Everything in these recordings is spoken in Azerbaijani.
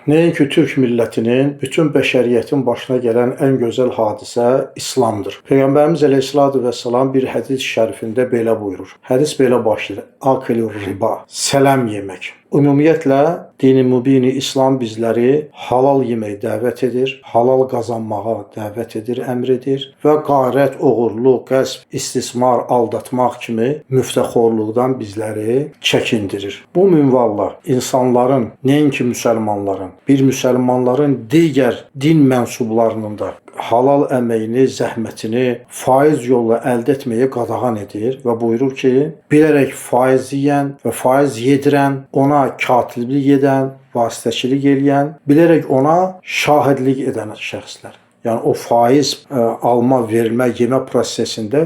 Nəinki Türk millətinin, bütün bəşəriyyətin başına gələn ən gözəl hadisə İslamdır. Peyğəmbərimiz əleyhissalatu vesselam bir hədis şərifində belə buyurur. Hədis belə başlayır. Akilur riba, sələm yemək. Ümumiyyətlə, dini mübini İslam bizləri halal yeməyə dəvət edir, halal qazanmağa dəvət edir, əmr edir və qarət, oğurluq, qəsb, istismar, aldatmaq kimi müftəxorluqdan bizləri çəkindirir. Bu minvalla insanların, nəinki müsəlmanların, bir müsəlmanların digər din mənsublarının da halal əməyini, zəhmətini faiz yolla əldə etməyə qadağan edir və buyurur ki, bilərək faiz yeyən və faiz yedirən, ona katiblik edən, vasitəçilik eləyən, bilərək ona şahidlik edən şəxslər. Yəni o faiz alma, verilmə, yemə prosesində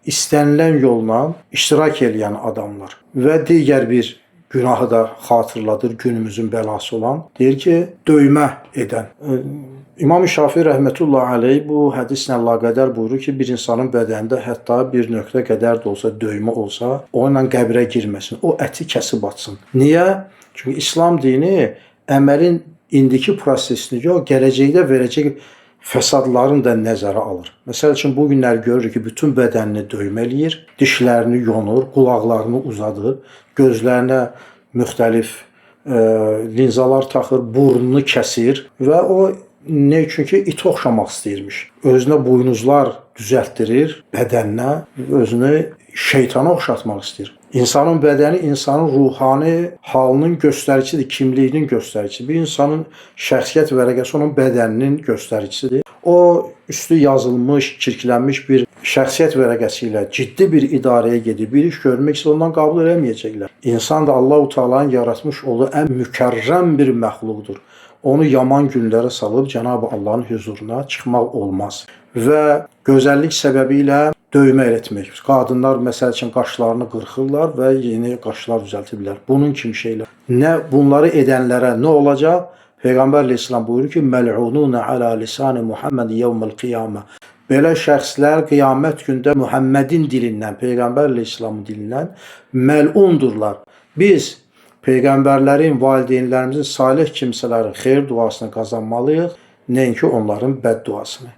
istənilən yolla iştirak eləyən adamlar və digər bir günahı da xatırladır, günümüzün bəlası olan. Deyir ki, döymə edən. İmam Şafii rəhmətullah aleyh bu hədislə əlaqədar buyurur ki, bir insanın bədənində hətta bir nöqtə qədər də olsa, döymə olsa, onunla qəbrə girməsin, o əti kəsib atsın. Niyə? Çünki İslam dini əməlin indiki prosesini yox, gələcəkdə verəcək fəsadların da nəzərə alır. Məsəl üçün, bu günlər görürük ki, bütün bədənini döymələyir, dişlərini yonur, qulaqlarını uzadır, gözlərinə müxtəlif linzalar taxır, burnunu kəsir və o nə üçün ki, iti oxşamaq istəyirmiş. Özünə buynuzlar düzəltdirir, bədəninə, özünü şeytana oxşatmaq istəyir. İnsanın bədəni insanın ruhani halının göstəricisidir, kimliyinin göstəricisidir. Bir insanın şəxsiyyət vərəqəsi onun bədəninin göstəricisidir. O üstü yazılmış, çirklənmiş bir şəxsiyyət vərəqəsi ilə ciddi bir idarəyə gedib, bir iş görmək isə ondan qəbul eləməyəcəklər. İnsan da Allah-u Teala'nın yaratmış olduğu ən mükərrəm bir məxluqdur. Onu yaman günlərə salıb Cənab-ı Allahın huzuruna çıxmaq olmaz. Və gözəllik səbəbi ilə döymə etmək. Qadınlar məsəl üçün qaşlarını qırxırlar və yeni qaşlar düzəltiblər. Bunun kimi şeylər. Nə bunları edənlərə nə olacaq? Peyğəmbər əleyhissalam buyurur ki, "Məl'unun ala lisan Muhammed yevmel qiyamə." Belə şəxslər qiyamət gündə Muhammedin dilindən, Peyğəmbər əleyhissalamın dilindən məl'undurlar. Biz Peyğəmbərlərin, valideynlərimizin, salih kimsələrin xeyir duasını qazanmalıyıq, nəinki onların bəd duasını.